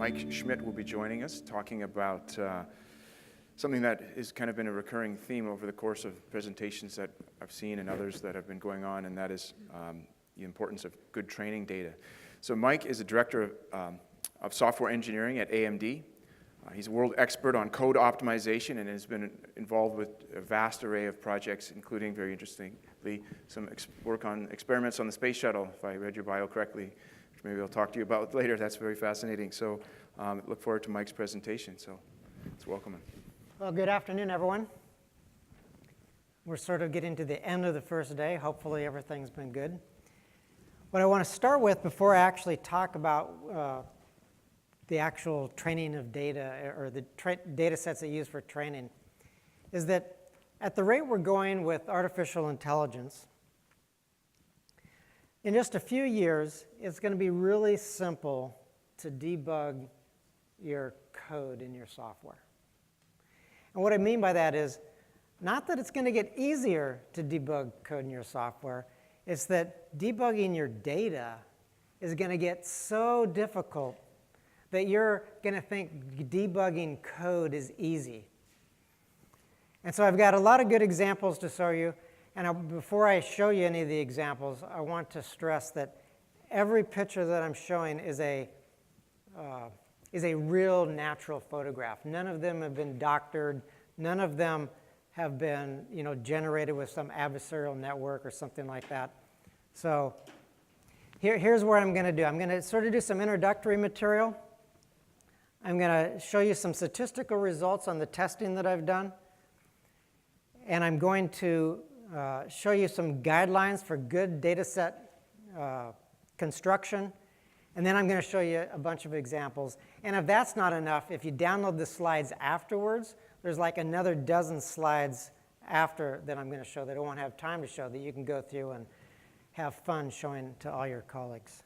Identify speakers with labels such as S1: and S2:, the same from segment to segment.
S1: Mike Schmit will be joining us, talking about something that has kind of been a recurring theme over the course of presentations that I've seen and others that have been going on, and that is the importance of good training data. So Mike is a director of software engineering at AMD. He's a world expert on code optimization and has been involved with a vast array of projects, including, very interestingly, some work on experiments on the space shuttle, if I read your bio correctly, which maybe I'll talk to you about later. That's very fascinating. So look forward to Mike's presentation. So let's welcome him.
S2: Well, good afternoon, everyone. We're sort of getting to the end of the first day. Hopefully everything's been good. What I want to start with before I actually talk about the actual training of data or the data sets that you use for training is that at the rate we're going with artificial intelligence, in just a few years, it's going to be really simple to debug your code in your software. And what I mean by that is not that it's going to get easier to debug code in your software, it's that debugging your data is going to get so difficult that you're going to think debugging code is easy. And so I've got a lot of good examples to show you. And before I show you any of the examples, I want to stress that every picture that I'm showing is a real natural photograph. None of them have been doctored. None of them have been generated with some adversarial network or something like that. So here's what I'm going to do. I'm going to sort of do some introductory material. I'm going to show you some statistical results on the testing that I've done. And I'm going to show you some guidelines for good data set construction. And then I'm going to show you a bunch of examples. And if that's not enough, if you download the slides afterwards, there's like another dozen slides after that I'm going to show that I won't have time to show that you can go through and have fun showing to all your colleagues.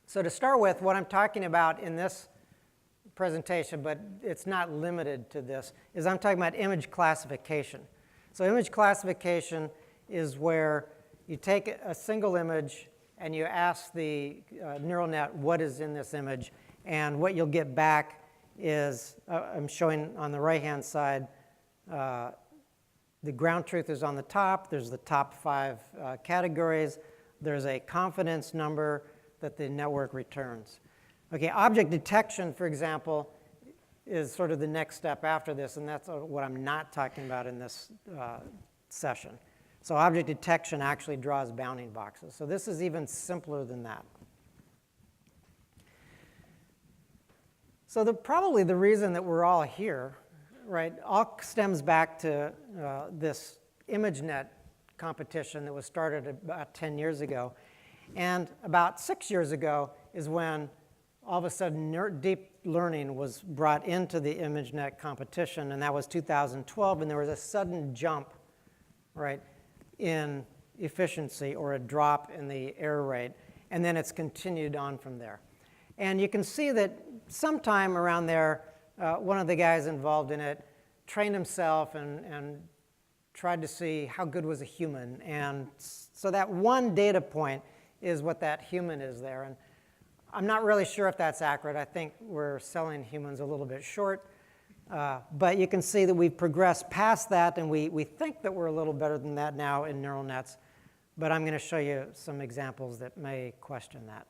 S2: So to start with, what I'm talking about in this presentation, but it's not limited to this, is I'm talking about image classification. So image classification is where you take a single image and you ask the neural net what is in this image, and what you'll get back is, I'm showing on the right-hand side, the ground truth is on the top. There's the top 5 categories. There's a confidence number that the network returns. Okay, object detection, for example, is sort of the next step after this, and that's what I'm not talking about in this session. So object detection actually draws bounding boxes. So this is even simpler than that. So probably the reason that we're all here, right, all stems back to this ImageNet competition that was started about 10 years ago. And about 6 years ago is when all of a sudden deep learning was brought into the ImageNet competition, and that was 2012, and there was a sudden jump, right, in efficiency or a drop in the error rate, and then it's continued on from there. And you can see that sometime around there, one of the guys involved in it trained himself and tried to see how good was a human, and so that one data point is what that human is there. And I'm not really sure if that's accurate. I think we're selling humans a little bit short. But you can see that we've progressed past that, and we think that we're a little better than that now in neural nets. But I'm going to show you some examples that may question that.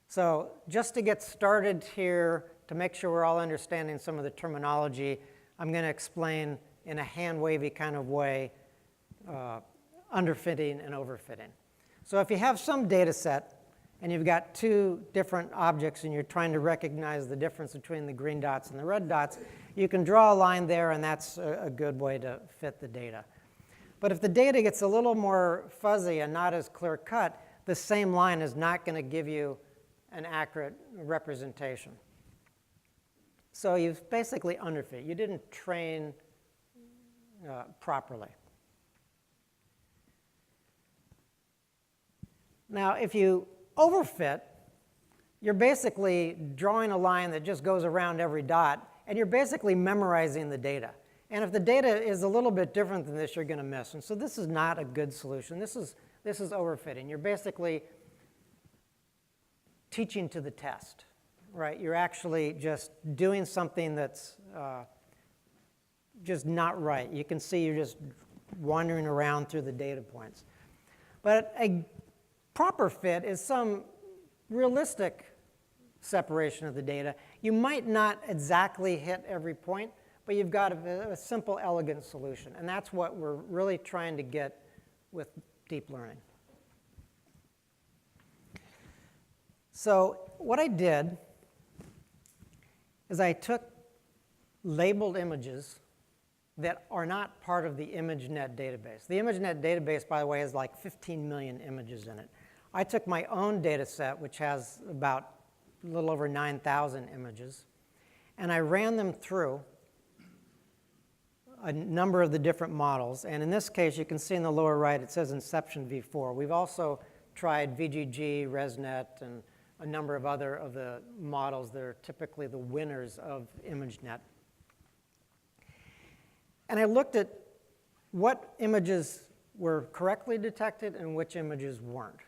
S2: So just to get started here, to make sure we're all understanding some of the terminology, I'm going to explain in a hand-wavy kind of way underfitting and overfitting. So if you have some data set and you've got 2 different objects and you're trying to recognize the difference between the green dots and the red dots, you can draw a line there, and that's a good way to fit the data. But if the data gets a little more fuzzy and not as clear-cut, the same line is not going to give you an accurate representation. So you've basically underfit. You didn't train properly. Now, if you overfit, you're basically drawing a line that just goes around every dot, and you're basically memorizing the data. And if the data is a little bit different than this, you're going to miss. And so this is not a good solution. This is overfitting. You're basically teaching to the test, right? You're actually just doing something that's just not right. You can see you're just wandering around through the data points. But a proper fit is some realistic separation of the data. You might not exactly hit every point, but you've got a simple, elegant solution. And that's what we're really trying to get with deep learning. So what I did is I took labeled images that are not part of the ImageNet database. The ImageNet database, by the way, has like 15 million images in it. I took my own data set, which has about a little over 9,000 images, and I ran them through a number of the different models. And in this case, you can see in the lower right, it says Inception v4. We've also tried VGG, ResNet, and a number of other of the models that are typically the winners of ImageNet. And I looked at what images were correctly detected and which images weren't.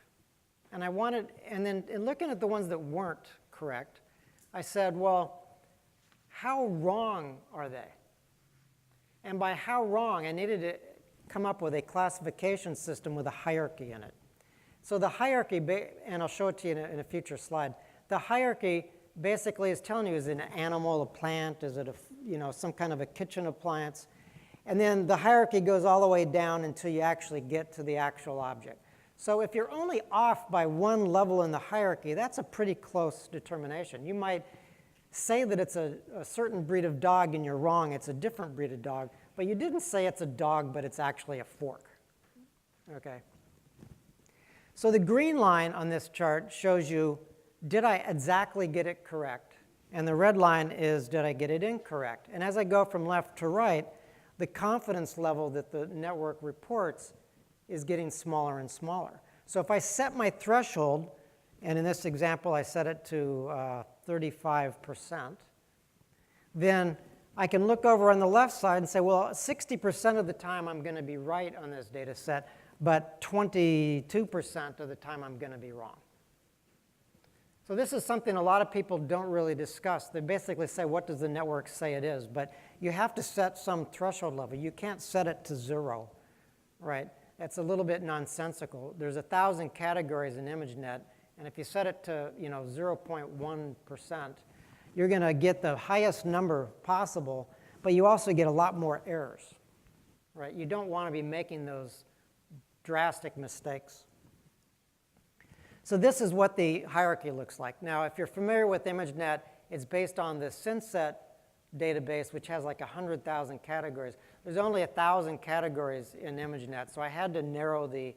S2: And then in looking at the ones that weren't correct, I said, well, how wrong are they? And by how wrong, I needed to come up with a classification system with a hierarchy in it. So the hierarchy, and I'll show it to you in a future slide, the hierarchy basically is telling you, is it an animal, a plant, is it some kind of a kitchen appliance? And then the hierarchy goes all the way down until you actually get to the actual object. So if you're only off by one level in the hierarchy, that's a pretty close determination. You might say that it's a certain breed of dog and you're wrong, it's a different breed of dog, but you didn't say it's a dog, but it's actually a fork. Okay. So the green line on this chart shows you, did I exactly get it correct? And the red line is, did I get it incorrect? And as I go from left to right, the confidence level that the network reports is getting smaller and smaller. So if I set my threshold, and in this example I set it to 35%, then I can look over on the left side and say, well, 60% of the time I'm going to be right on this data set, but 22% of the time I'm going to be wrong. So this is something a lot of people don't really discuss. They basically say, what does the network say it is? But you have to set some threshold level. You can't set it to 0, right? That's a little bit nonsensical. There's 1,000 categories in ImageNet, and if you set it to 0.1%, you're going to get the highest number possible, but you also get a lot more errors, right? You don't want to be making those drastic mistakes. So this is what the hierarchy looks like. Now, if you're familiar with ImageNet, it's based on the Synset database, which has like 100,000 categories. There's only 1,000 categories in ImageNet, so I had to narrow the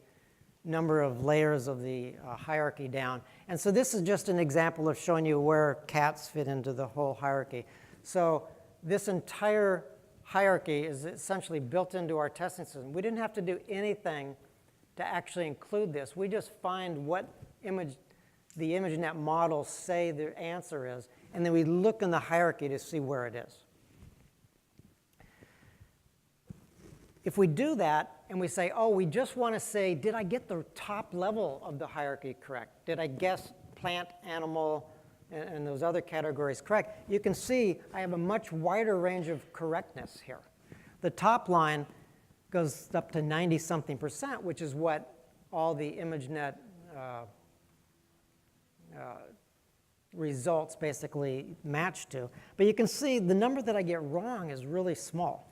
S2: number of layers of the hierarchy down. And so this is just an example of showing you where cats fit into the whole hierarchy. So this entire hierarchy is essentially built into our testing system. We didn't have to do anything to actually include this. We just find what the ImageNet models say the answer is, and then we look in the hierarchy to see where it is. If we do that and we say, oh, we just want to say, did I get the top level of the hierarchy correct? Did I guess plant, animal, and those other categories correct? You can see I have a much wider range of correctness here. The top line goes up to 90-something%, which is what all the ImageNet results basically match to. But you can see the number that I get wrong is really small,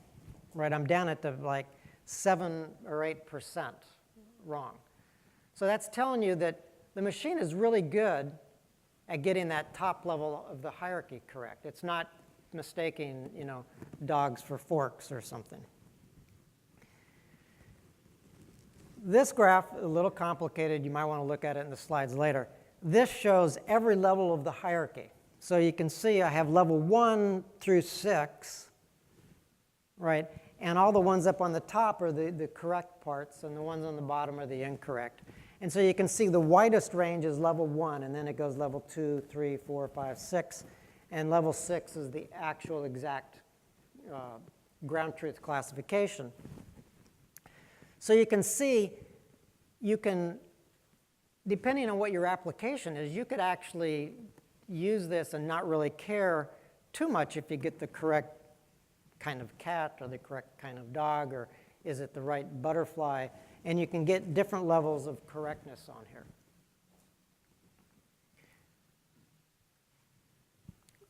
S2: right? I'm down at like 7 or 8% wrong. So that's telling you that the machine is really good at getting that top level of the hierarchy correct. It's not mistaking, dogs for forks or something. This graph, a little complicated. You might want to look at it in the slides later. This shows every level of the hierarchy. So you can see I have level 1 through 6, right? And all the ones up on the top are the correct parts, and the ones on the bottom are the incorrect. And so you can see the widest range is level 1, and then it goes level 2, 3, 4, 5, 6. And level 6 is the actual exact ground truth classification. So you can see you can depending on what your application is, you could actually use this and not really care too much if you get the correct kind of cat or the correct kind of dog, or is it the right butterfly? And you can get different levels of correctness on here.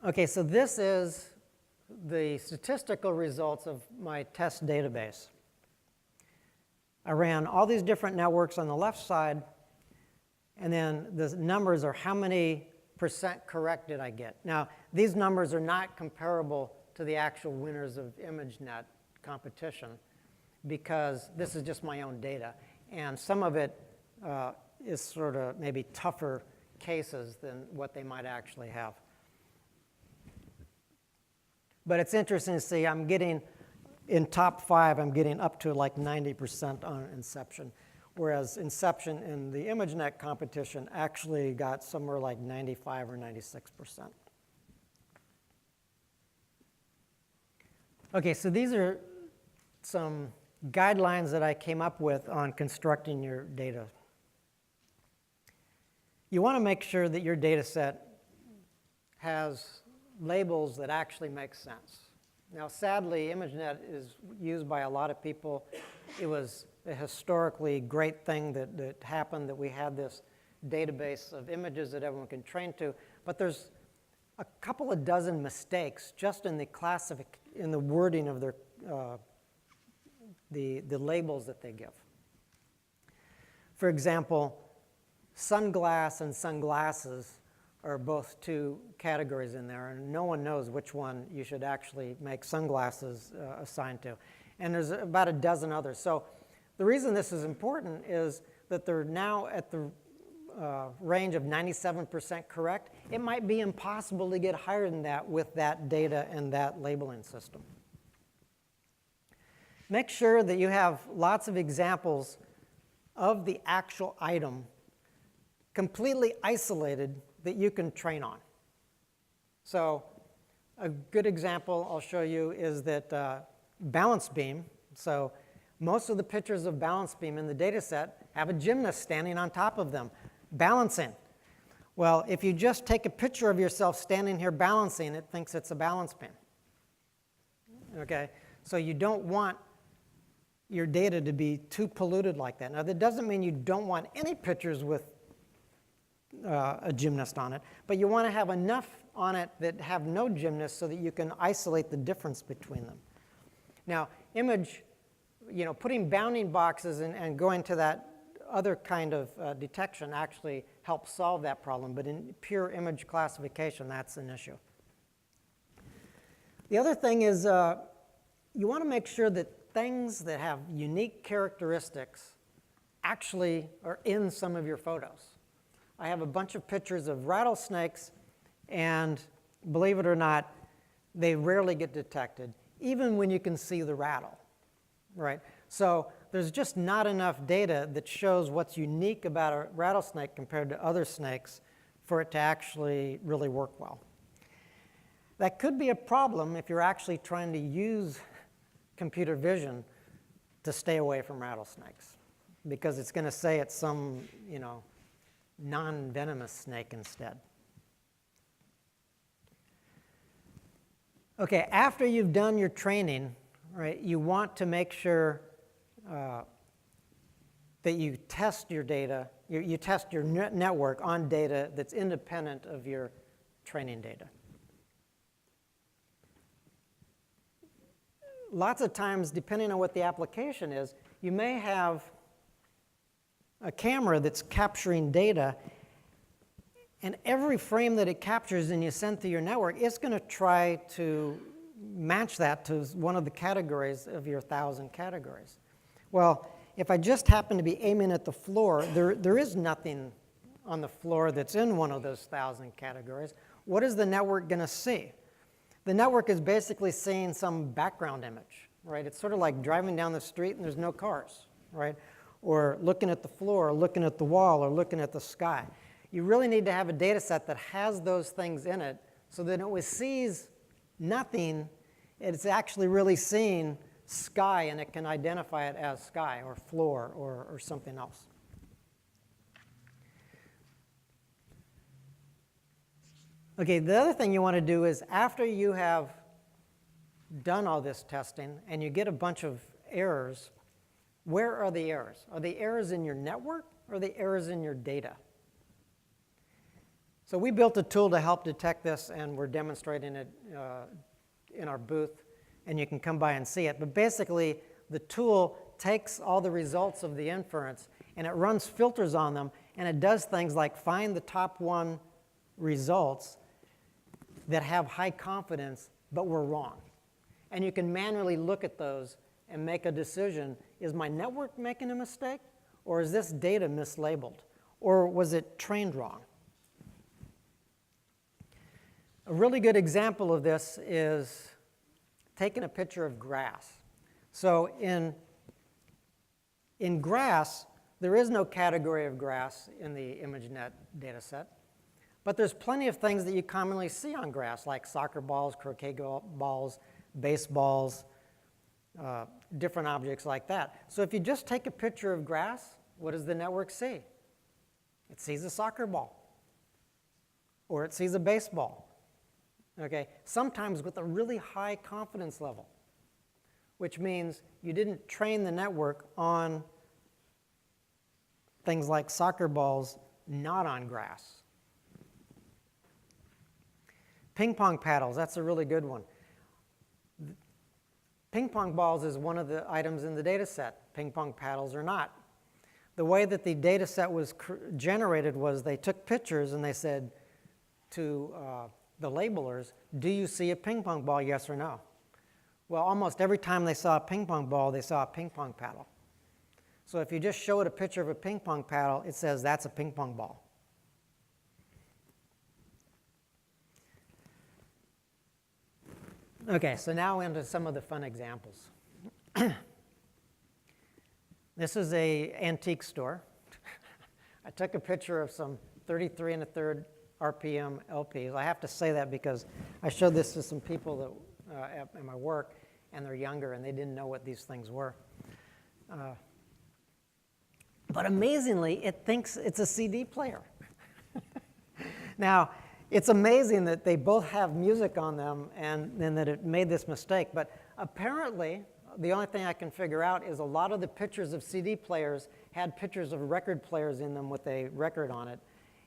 S2: Okay, so this is the statistical results of my test database. I ran all these different networks on the left side, and then the numbers are how many % correct did I get. Now, these numbers are not comparable to the actual winners of ImageNet competition because this is just my own data, and some of it is sort of maybe tougher cases than what they might actually have. But it's interesting to see I'm getting, in top 5, I'm getting up to like 90% on inception, whereas inception in the ImageNet competition actually got somewhere like 95 or 96%. Okay, so these are some guidelines that I came up with on constructing your data. You want to make sure that your data set has labels that actually make sense. Now, sadly, ImageNet is used by a lot of people. It was a historically great thing that happened, that we had this database of images that everyone can train to, but there's a couple of dozen mistakes just in the wording of their the labels that they give. For example, sunglass and sunglasses are both 2 categories in there, and no one knows which one you should actually make sunglasses assigned to. And there's about a dozen others. So the reason this is important is that they're now at the range of 97% correct. It might be impossible to get higher than that with that data and that labeling system. Make sure that you have lots of examples of the actual item completely isolated that you can train on. So a good example I'll show you is that balance beam. So most of the pictures of balance beam in the data set have a gymnast standing on top of them, balancing. Well, if you just take a picture of yourself standing here balancing, it thinks it's a balance beam. Okay, so you don't want your data to be too polluted like that. Now, that doesn't mean you don't want any pictures with a gymnast on it, but you want to have enough on it that have no gymnast so that you can isolate the difference between them. Now, putting bounding boxes and going to that other kind of detection actually helps solve that problem, but in pure image classification, that's an issue. The other thing is you want to make sure that things that have unique characteristics actually are in some of your photos. I have a bunch of pictures of rattlesnakes, and believe it or not, they rarely get detected, even when you can see the rattle, right? So there's just not enough data that shows what's unique about a rattlesnake compared to other snakes for it to actually really work well. That could be a problem if you're actually trying to use computer vision to stay away from rattlesnakes, because it's going to say it's some, non-venomous snake instead. Okay, after you've done your training, right, you want to make sure that you test your data, you test your network on data that's independent of your training data. Lots of times, depending on what the application is, you may have a camera that's capturing data, and every frame that it captures and you send through your network, it's going to try to match that to one of the categories of your 1,000 categories. Well, if I just happen to be aiming at the floor, there is nothing on the floor that's in one of those 1,000 categories. What is the network going to see? The network is basically seeing some background image, right? It's sort of like driving down the street and there's no cars, right? Or looking at the floor, or looking at the wall, or looking at the sky. You really need to have a data set that has those things in it so that it sees nothing, it's actually really seeing sky, and it can identify it as sky or floor or something else. Okay, the other thing you want to do is after you have done all this testing and you get a bunch of errors, where are the errors? Are the errors in your network or are the errors in your data? So we built a tool to help detect this, and we're demonstrating it in our booth, and you can come by and see it. But basically, the tool takes all the results of the inference, and it runs filters on them, and it does things like find the top 1 results that have high confidence but were wrong. And you can manually look at those and make a decision. Is my network making a mistake? Or is this data mislabeled? Or was it trained wrong? A really good example of this is taking a picture of grass. So in grass, there is no category of grass in the ImageNet data set. But there's plenty of things that you commonly see on grass, like soccer balls, croquet balls, baseballs, different objects like that. So if you just take a picture of grass, what does the network see? It sees a soccer ball, or it sees a baseball. Okay, sometimes with a really high confidence level, which means you didn't train the network on things like soccer balls, not on grass. Ping pong paddles, that's a really good one. Ping pong balls is one of the items in the data set. Ping pong paddles are not. The way that the data set was generated was they took pictures and they said to the labelers, do you see a ping pong ball, yes or no? Well, almost every time they saw a ping pong ball, they saw a ping pong paddle. So if you just showed a picture of a ping pong paddle, it says that's a ping pong ball. Okay, so now into some of the fun examples. This is an antique store. I took a picture of some 33 1/3 RPM LPs. I have to say that because I showed this to some people that, at my work, and they're younger, and they didn't know what these things were. But amazingly, it thinks it's a CD player. Now, it's amazing that they both have music on them and that it made this mistake. But apparently, the only thing I can figure out is a lot of the pictures of CD players had pictures of record players in them with a record on it.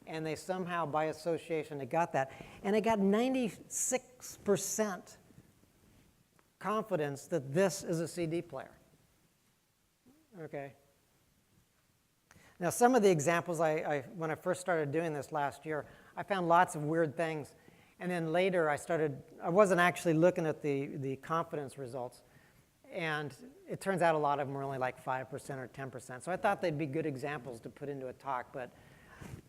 S2: And they somehow, by association, it got that. And it got 96% confidence that this is a CD player. Okay. Now, some of the examples, when I first started doing this last year, I found lots of weird things. And then later, I wasn't actually looking at the confidence results. And it turns out a lot of them were only like 5% or 10%. So I thought they'd be good examples to put into a talk. But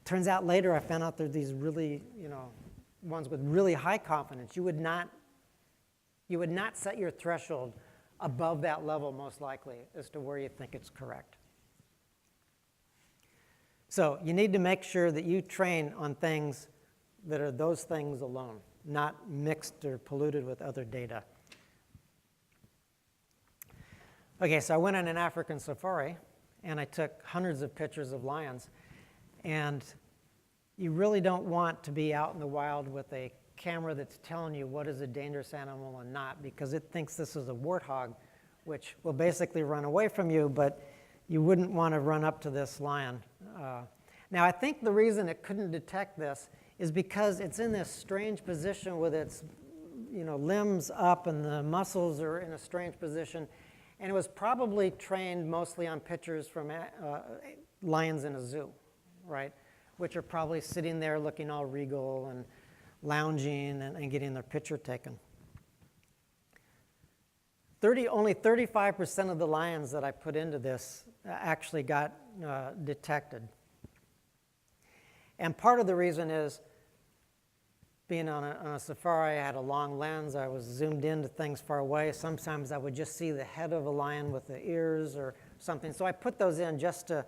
S2: turns out later, I found out there are these really, ones with really high confidence. You would not set your threshold above that level, most likely, as to where you think it's correct. So you need to make sure that you train on things that are those things alone, not mixed or polluted with other data. Okay, so I went on an African safari, and I took hundreds of pictures of lions. And you really don't want to be out in the wild with a camera that's telling you what is a dangerous animal and not, because it thinks this is a warthog, which will basically run away from you, but you wouldn't want to run up to this lion. Now, I think the reason it couldn't detect this is because it's in this strange position with its limbs up and the muscles are in a strange position. And it was probably trained mostly on pictures from lions in a zoo, right? Which are probably sitting there looking all regal and lounging and getting their picture taken. Only 35% of the lions that I put into this actually got detected. And part of the reason is, being on a safari, I had a long lens. I was zoomed into things far away. Sometimes I would just see the head of a lion with the ears or something. So I put those in just to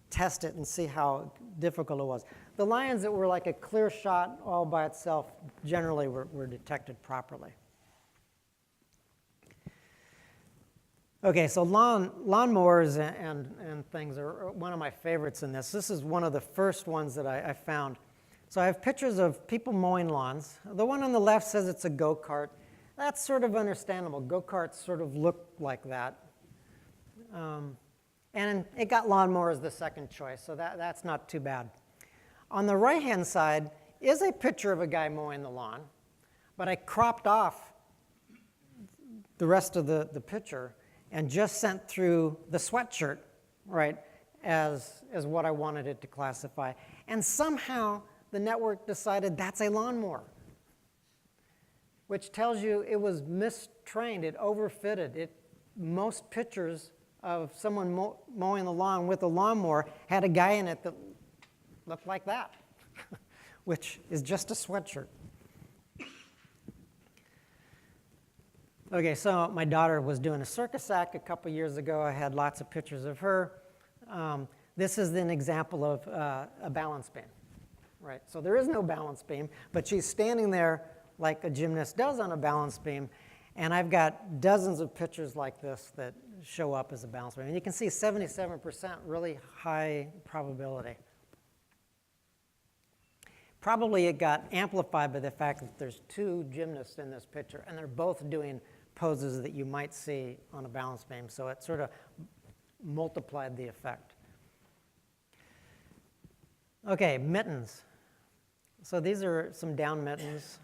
S2: test it and see how difficult it was. The lions that were like a clear shot all by itself generally were detected properly. Okay, so lawnmowers and things are one of my favorites in this. This is one of the first ones that I found. So I have pictures of people mowing lawns. The one on the left says it's a go-kart. That's sort of understandable. Go-karts sort of look like that. And it got lawnmower as the second choice, so that's not too bad. On the right-hand side is a picture of a guy mowing the lawn, but I cropped off the rest of the picture and just sent through the sweatshirt, right, as what I wanted it to classify. And somehow the network decided that's a lawnmower, which tells you it was mistrained, it overfitted. Most pictures of someone mowing the lawn with a lawnmower had a guy in it that looked like that, which is just a sweatshirt. Okay, so my daughter was doing a circus act a couple years ago. I had lots of pictures of her. This is an example of a balance beam, right? So there is no balance beam, but she's standing there like a gymnast does on a balance beam, and I've got dozens of pictures like this that show up as a balance beam. And you can see 77% really high probability. Probably it got amplified by the fact that there's two gymnasts in this picture, and they're both doing poses that you might see on a balance beam, so it sort of multiplied the effect. Okay, mittens. So these are some down mittens.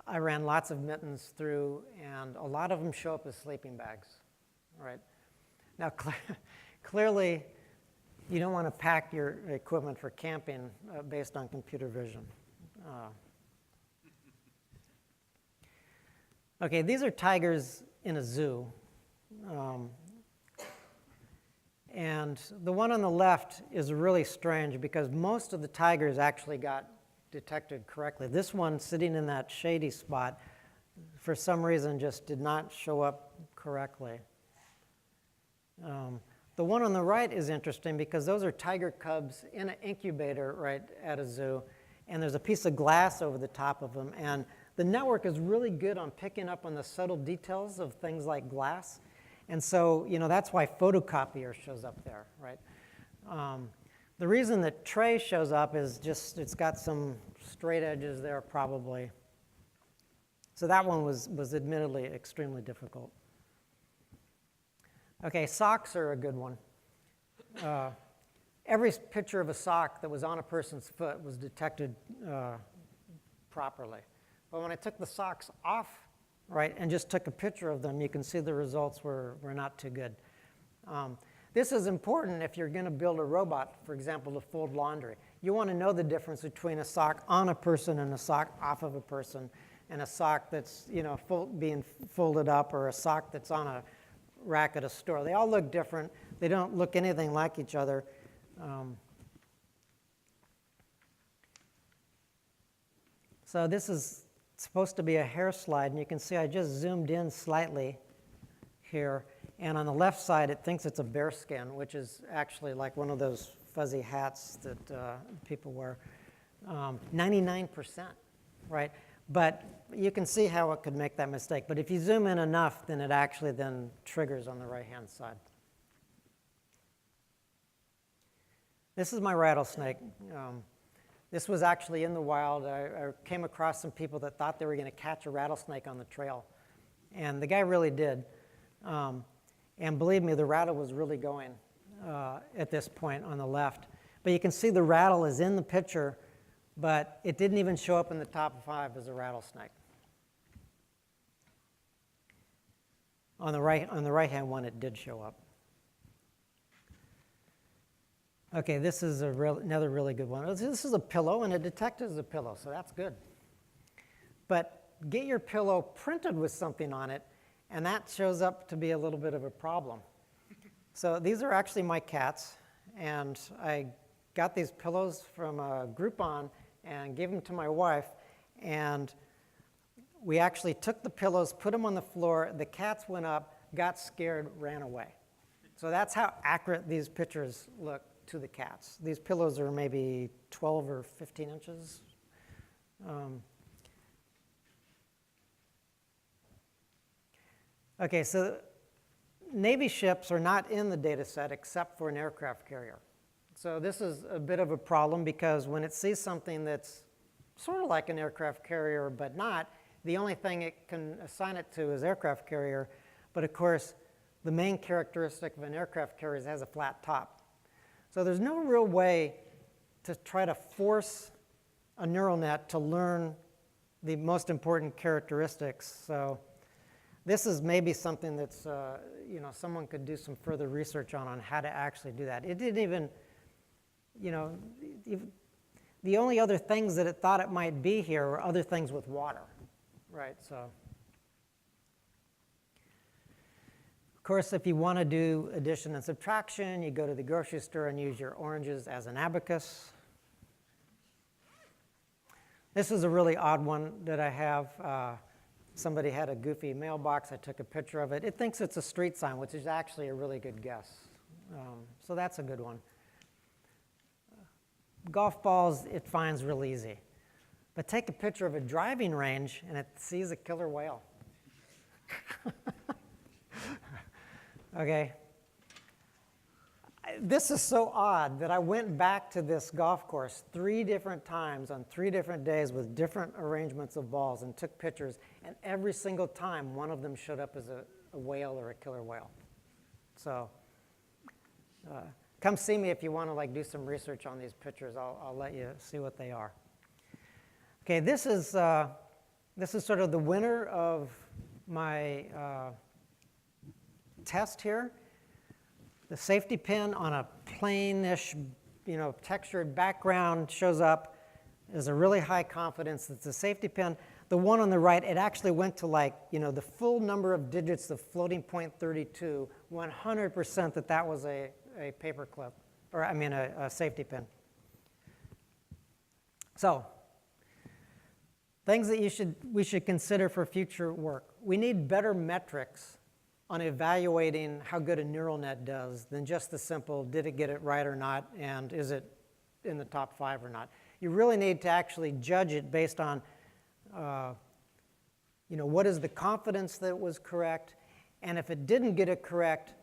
S2: I ran lots of mittens through, and a lot of them show up as sleeping bags, right? Now, clearly, you don't want to pack your equipment for camping based on computer vision. Okay, these are tigers in a zoo. And the one on the left is really strange because most of the tigers actually got detected correctly. This one sitting in that shady spot, for some reason, just did not show up correctly. The one on the right is interesting because those are tiger cubs in an incubator right at a zoo, and there's a piece of glass over the top of them. And the network is really good on picking up on the subtle details of things like glass. And so, that's why photocopier shows up there, right? The reason that tray shows up is just it's got some straight edges there probably. So that one was admittedly extremely difficult. Okay, socks are a good one. Every picture of a sock that was on a person's foot was detected properly. But when I took the socks off, right, and just took a picture of them, you can see the results were not too good. This is important if you're going to build a robot, for example, to fold laundry. You want to know the difference between a sock on a person and a sock off of a person, and a sock that's being folded up, or a sock that's on a rack at a store. They all look different. They don't look anything like each other. So this is supposed to be a hair slide, and you can see I just zoomed in slightly here. And on the left side, it thinks it's a bear skin, which is actually like one of those fuzzy hats that people wear. 99%, right? But you can see how it could make that mistake. But if you zoom in enough, then it actually then triggers on the right-hand side. This is my rattlesnake. This was actually in the wild. I came across some people that thought they were going to catch a rattlesnake on the trail. And the guy really did. And believe me, the rattle was really going at this point on the left. But you can see the rattle is in the picture, but it didn't even show up in the top 5 as a rattlesnake. On the right-hand one, it did show up. Okay, this is another really good one. This is a pillow, and it detected as a pillow, so that's good. But get your pillow printed with something on it, and that shows up to be a little bit of a problem. So these are actually my cats, and I got these pillows from a Groupon and gave them to my wife, and we actually took the pillows, put them on the floor, the cats went up, got scared, ran away. So that's how accurate these pictures look to the cats. These pillows are maybe 12 or 15 inches. Okay, so Navy ships are not in the data set except for an aircraft carrier. So this is a bit of a problem because when it sees something that's sort of like an aircraft carrier but not, the only thing it can assign it to is aircraft carrier. But of course, the main characteristic of an aircraft carrier is it has a flat top. So there's no real way to try to force a neural net to learn the most important characteristics. So this is maybe something that's, someone could do some further research on how to actually do that. It didn't even, the only other things that it thought it might be here were other things with water, right? So, of course, if you want to do addition and subtraction, you go to the grocery store and use your oranges as an abacus. This is a really odd one that I have. Somebody had a goofy mailbox. I took a picture of it. It thinks it's a street sign, which is actually a really good guess. So that's a good one. Golf balls, it finds real easy. But take a picture of a driving range, and it sees a killer whale. Okay. This is so odd that I went back to this golf course 3 different times on 3 different days with different arrangements of balls and took pictures, and every single time one of them showed up as a whale or a killer whale. So come see me if you want to do some research on these pictures. I'll let you see what they are. Okay, this is sort of the winner of my test here. The safety pin on a plainish, textured background shows up as a really high confidence. It's a safety pin. The one on the right, it actually went to the full number of digits of floating point 32, 100% that was a paper clip, or a safety pin. So, things that we should consider for future work. We need better metrics on evaluating how good a neural net does than just the simple, did it get it right or not, and is it in the top 5 or not. You really need to actually judge it based on, what is the confidence that it was correct, and if it didn't get it correct,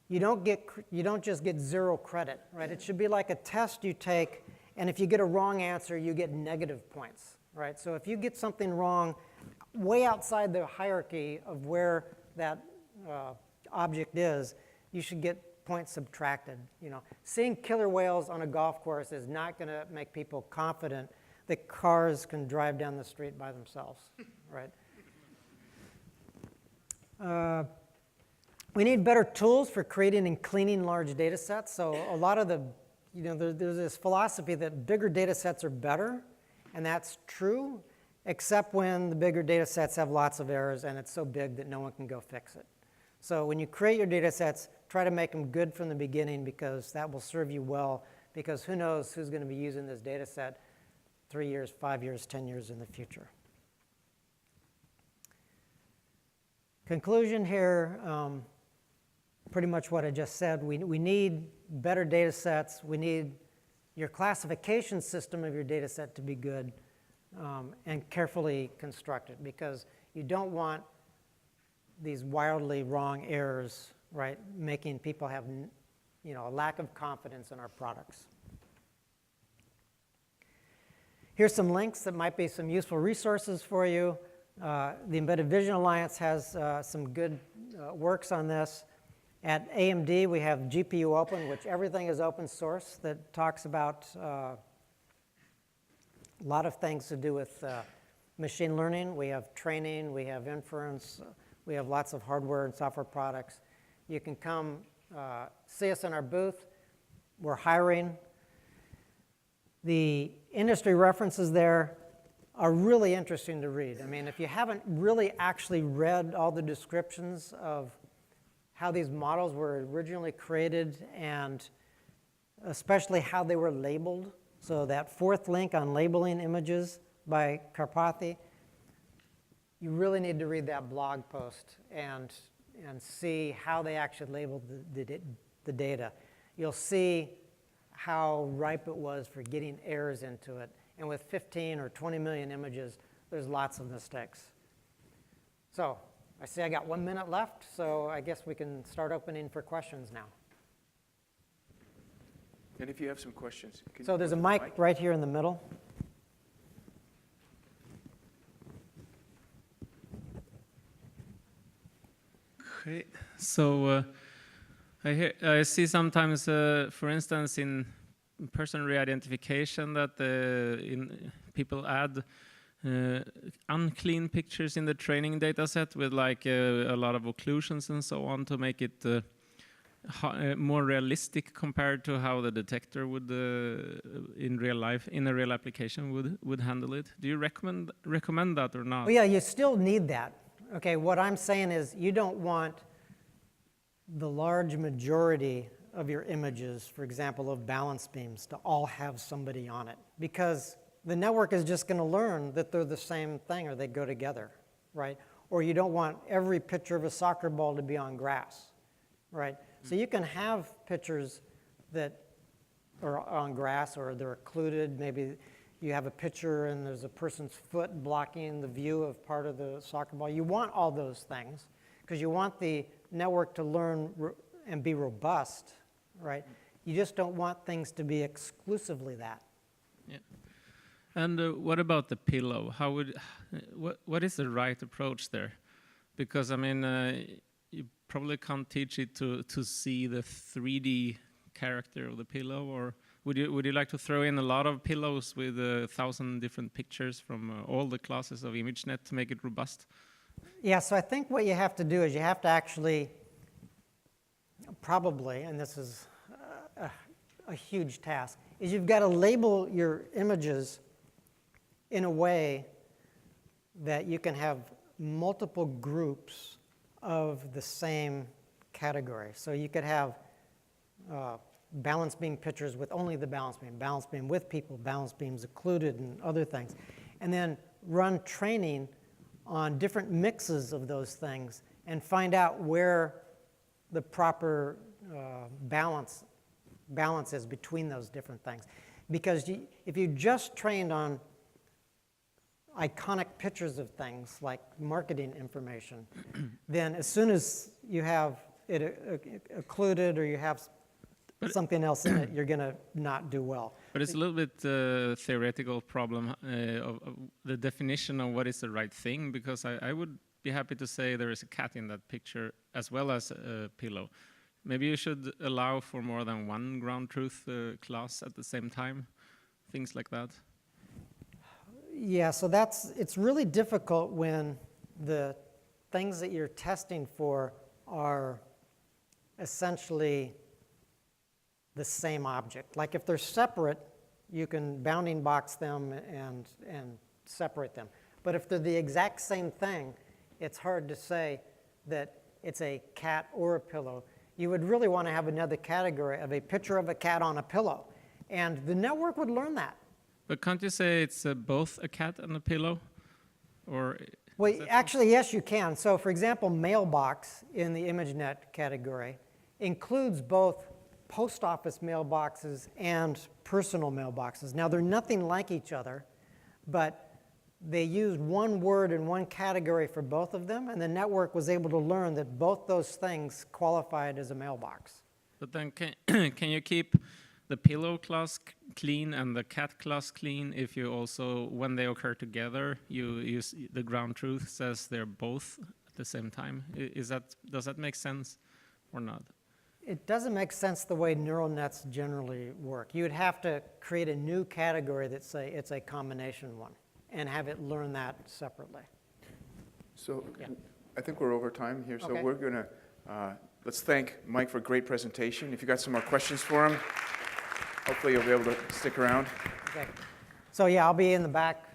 S2: you don't just get 0 credit, right? It should be like a test you take, and if you get a wrong answer, you get negative points, right? So if you get something wrong way outside the hierarchy of where that object is, you should get points subtracted. Seeing killer whales on a golf course is not going to make people confident that cars can drive down the street by themselves, right? We need better tools for creating and cleaning large data sets. So a lot of there's this philosophy that bigger data sets are better, and that's true, except when the bigger data sets have lots of errors and it's so big that no one can go fix it. So when you create your data sets, try to make them good from the beginning, because that will serve you well, because who knows who's going to be using this data set 3 years, 5 years, 10 years in the future. Conclusion here, pretty much what I just said. We need better data sets. We need your classification system of your data set to be good and carefully constructed, because you don't want these wildly wrong errors, right, making people have a lack of confidence in our products. Here's some links that might be some useful resources for you. The Embedded Vision Alliance has some good works on this. At AMD, we have GPU Open, which everything is open source, that talks about a lot of things to do with machine learning. We have training, we have inference, we have lots of hardware and software products. You can come see us in our booth. We're hiring. The industry references there are really interesting to read. If you haven't really actually read all the descriptions of how these models were originally created, and especially how they were labeled, so that 4th link on labeling images by Karpathy, you really need to read that blog post and see how they actually labeled the data. You'll see how ripe it was for getting errors into it. And with 15 or 20 million images, there's lots of mistakes. So I see I got 1 minute left, so I guess we can start opening for questions now.
S1: And if you have some questions.
S2: So there's a mic right here in the middle.
S3: Okay, so I see sometimes, for instance, in person re-identification that people add unclean pictures in the training data set with like a lot of occlusions and so on to make it more realistic compared to how the detector would in real life, in a real application would handle it. Do you recommend that or not?
S2: Well, yeah, you still need that. Okay, what I'm saying is you don't want the large majority of your images, for example, of balance beams, to all have somebody on it, because the network is just going to learn that they're the same thing or they go together, right? Or you don't want every picture of a soccer ball to be on grass, right? So you can have pictures that are on grass or they're occluded. Maybe you have a picture and there's a person's foot blocking the view of part of the soccer ball. You want all those things because you want the network to learn and be robust, right? You just don't want things to be exclusively that.
S3: Yeah. And what about the pillow? How would what is the right approach there? Because I mean, you probably can't teach it to see the 3D character of the pillow, or would you like to throw in a lot of pillows with 1,000 different pictures from all the classes of ImageNet to make it robust?
S2: Yeah, so I think what you have to do is you have to actually probably, and this is a huge task, is you've got to label your images in a way that you can have multiple groups of the same category. So you could have balance beam pictures with only the balance beam with people, balance beams occluded, and other things. And then run training on different mixes of those things and find out where the proper balance is between those different things. Because if you just trained on iconic pictures of things like marketing information, then as soon as you have it occluded or you have something else in it, you're going to not do well.
S3: But it's a little bit theoretical problem of the definition of what is the right thing, because I would be happy to say there is a cat in that picture as well as a pillow. Maybe you should allow for more than one ground truth class at the same time, things like that.
S2: Yeah, so it's really difficult when the things that you're testing for are essentially the same object. Like if they're separate, you can bounding box them and separate them. But if they're the exact same thing, it's hard to say that it's a cat or a pillow. You would really want to have another category of a picture of a cat on a pillow. And the network would learn that.
S3: But can't you say it's both a cat and a pillow? Or
S2: well, actually, yes, you can. So for example, mailbox in the ImageNet category includes both post office mailboxes and personal mailboxes. Now, they're nothing like each other, but they used one word in one category for both of them, and the network was able to learn that both those things qualified as a mailbox.
S3: But then can you keep the pillow class clean and the cat class clean if you also, when they occur together, you use the ground truth says they're both at the same time? Does that make sense or not?
S2: It doesn't make sense the way neural nets generally work. You would have to create a new category that say it's a combination one and have it learn that separately.
S1: So
S2: yeah.
S1: I think we're over time here, so
S2: okay.
S1: we're going to, let's thank Mike for a great presentation. If you got some more questions for him, hopefully you'll be able to stick around.
S2: Okay. So yeah, I'll be in the back,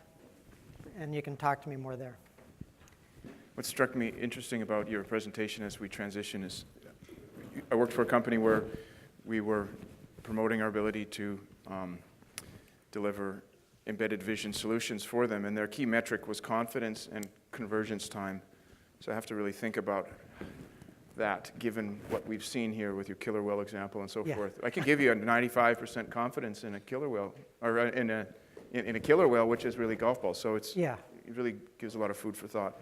S2: and you can talk to me more there.
S1: What struck me interesting about your presentation as we transition is I worked for a company where we were promoting our ability to deliver embedded vision solutions for them, and their key metric was confidence and convergence time. So I have to really think about that, given what we've seen here with your killer whale example and so forth. I can give you a 95% confidence in a killer whale, or in a killer whale, which is really golf balls. So it really gives a lot of food for thought.